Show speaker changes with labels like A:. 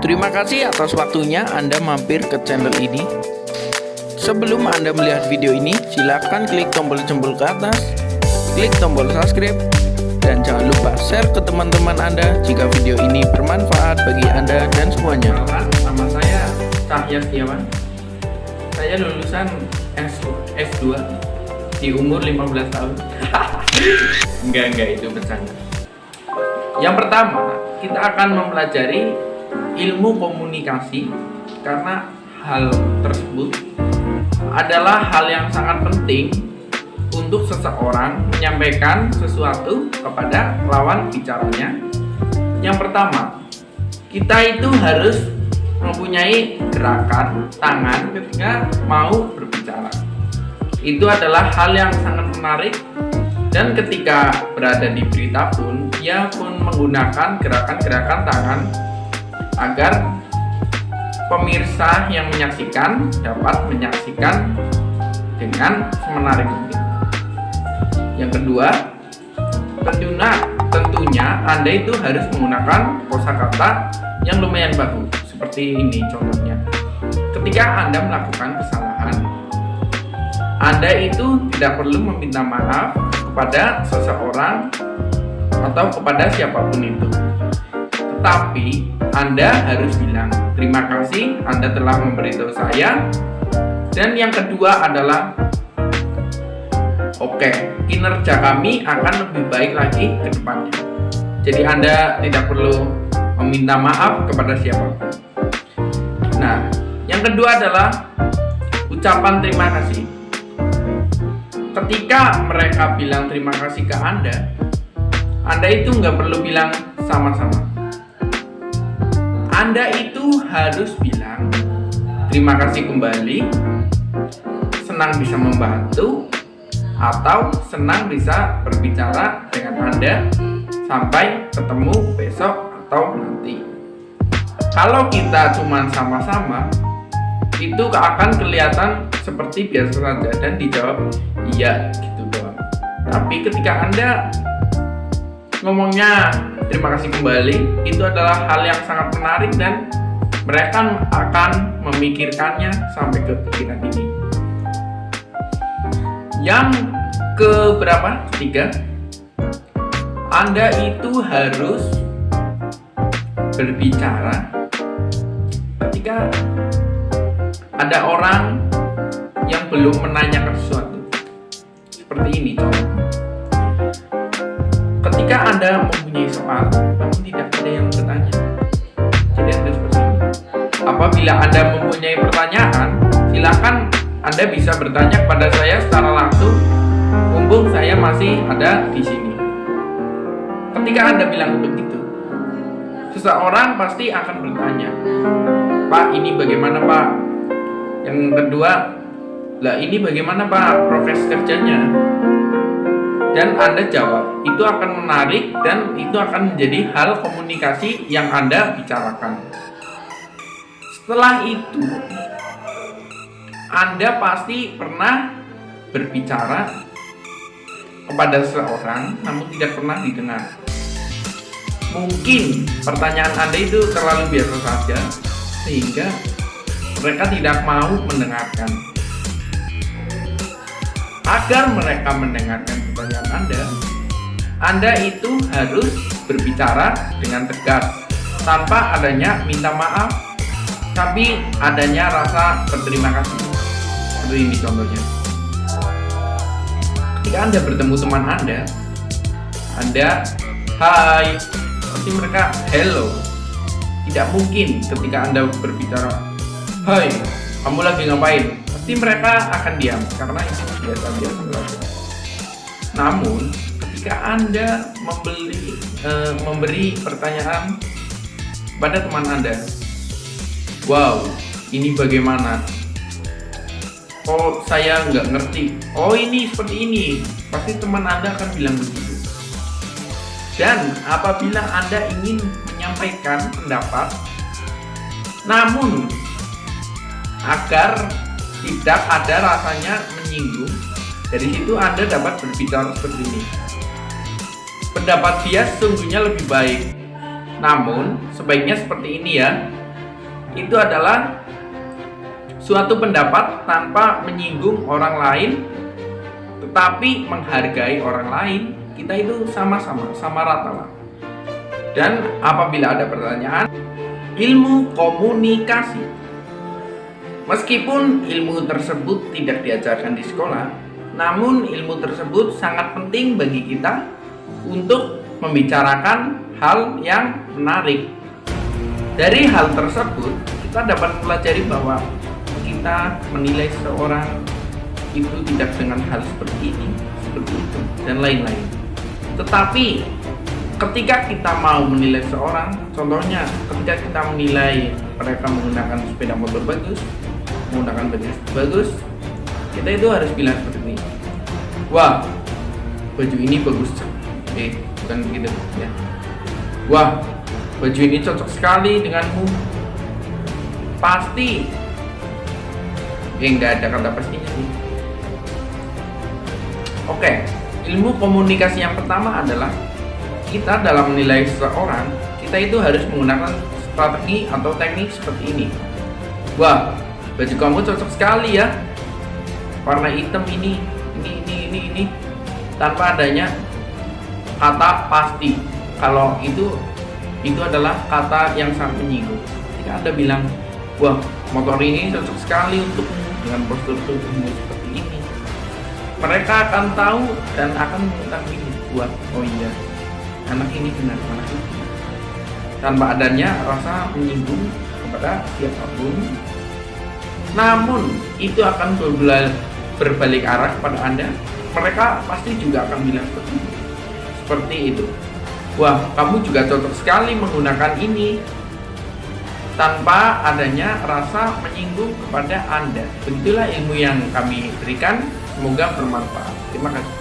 A: Terima kasih atas waktunya Anda mampir ke channel ini. Sebelum Anda melihat video ini, silakan klik tombol jempol ke atas, klik tombol subscribe, dan jangan lupa share ke teman-teman Anda jika video ini bermanfaat bagi Anda dan semuanya. Nama saya Cahya Setiawan. Saya lulusan S2 di umur 15 tahun. Enggak, itu bercanda. Yang pertama, kita akan mempelajari ilmu komunikasi, karena hal tersebut adalah hal yang sangat penting untuk seseorang menyampaikan sesuatu kepada lawan bicaranya. Yang pertama, kita itu harus mempunyai gerakan tangan ketika mau berbicara. Itu adalah hal yang sangat menarik, dan ketika berada di berita pun, ia pun menggunakan gerakan-gerakan tangan agar pemirsa yang menyaksikan dapat menyaksikan dengan semenarik mungkin. Yang kedua, tentunya Anda itu harus menggunakan kosakata yang lumayan bagus. Seperti ini contohnya. Ketika Anda melakukan kesalahan, Anda itu tidak perlu meminta maaf kepada seseorang atau kepada siapapun itu, tetapi Anda harus bilang terima kasih Anda telah memberitahu saya. Dan yang kedua adalah oke, kinerja kami akan lebih baik lagi ke depannya. Jadi Anda tidak perlu meminta maaf kepada siapapun. Nah, yang kedua adalah ucapan terima kasih. Ketika mereka bilang terima kasih ke Anda itu nggak perlu bilang sama-sama. Anda itu harus bilang terima kasih kembali, senang bisa membantu, atau senang bisa berbicara dengan Anda, sampai ketemu besok atau nanti. Kalau kita cuma sama-sama, itu akan kelihatan seperti biasa saja dan dijawab iya gitu doang. Tapi ketika Anda ngomongnya terima kasih kembali, itu adalah hal yang sangat menarik dan mereka akan memikirkannya sampai ke pikiran ini. Yang ketiga, Anda itu harus berbicara ketika ada orang yang belum menanyakan sesuatu. Seperti ini contoh. Ketika Anda mempunyai soal, namun tidak ada yang bertanya, jadi Anda seperti ini. Apabila Anda mempunyai pertanyaan, silakan Anda bisa bertanya kepada saya secara langsung, mumpung saya masih ada di sini. Ketika Anda bilang begitu, seseorang pasti akan bertanya, Pak, ini bagaimana Pak? Yang kedua, lah ini bagaimana Pak proses kerjanya? Dan Anda jawab, itu akan menarik dan itu akan menjadi hal komunikasi yang Anda bicarakan. Setelah itu, Anda pasti pernah berbicara kepada seseorang namun tidak pernah didengar. Mungkin pertanyaan Anda itu terlalu biasa saja sehingga mereka tidak mau mendengarkan. Agar mereka mendengarkan pertanyaan Anda itu harus berbicara dengan tegas, tanpa adanya minta maaf, tapi adanya rasa berterima kasih. Seperti ini contohnya. Ketika Anda bertemu teman Anda hai, pasti mereka hello. Tidak mungkin ketika Anda berbicara, hai, kamu lagi ngapain? Pasti mereka akan diam karena itu biasa-biasa saja. Namun ketika Anda memberi pertanyaan pada teman Anda, wow, ini bagaimana? Oh, saya nggak ngerti. Oh, ini seperti ini. Pasti teman Anda akan bilang begitu. Dan apabila Anda ingin menyampaikan pendapat, namun agar tidak ada rasanya menyinggung, dari situ Anda dapat berbicara seperti ini. Pendapat dia sesungguhnya lebih baik, namun sebaiknya seperti ini ya. itu adalah suatu pendapat tanpa menyinggung orang lain, tetapi menghargai orang lain. Kita itu sama rata lah. Dan apabila ada pertanyaan, ilmu komunikasi, meskipun ilmu tersebut tidak diajarkan di sekolah, namun ilmu tersebut sangat penting bagi kita untuk membicarakan hal yang menarik. Dari hal tersebut kita dapat pelajari bahwa kita menilai seorang itu tidak dengan hal seperti ini, seperti itu, dan lain-lain. Tetapi ketika kita mau menilai seorang, contohnya ketika kita menilai mereka menggunakan sepeda motor bagus, menggunakan baju bagus, kita itu harus bilang seperti ini, wah baju ini bagus, bukan begitu ya. Wah baju ini cocok sekali denganmu, pasti. Nggak ada kata pastinya sih. Oke, ilmu komunikasi yang pertama adalah kita dalam menilai seseorang, kita itu harus menggunakan strategi atau teknik seperti ini. Wah, baju kamu cocok sekali ya, warna hitam ini, tanpa adanya kata pasti. Kalau itu adalah kata yang sangat menyinggung. Ketika Anda bilang, wah motor ini cocok sekali untukmu dengan postur tubuhmu seperti ini, mereka akan tahu dan akan mengetahui, buat oh iya, anak ini benar, anak itu benar, tanpa adanya rasa menyinggung kepada siapapun. Namun itu akan berbalik arah kepada Anda. Mereka pasti juga akan bilang seperti itu. Wah, kamu juga cocok sekali menggunakan ini, tanpa adanya rasa menyinggung kepada Anda. Begitulah ilmu yang kami berikan. Semoga bermanfaat. Terima kasih.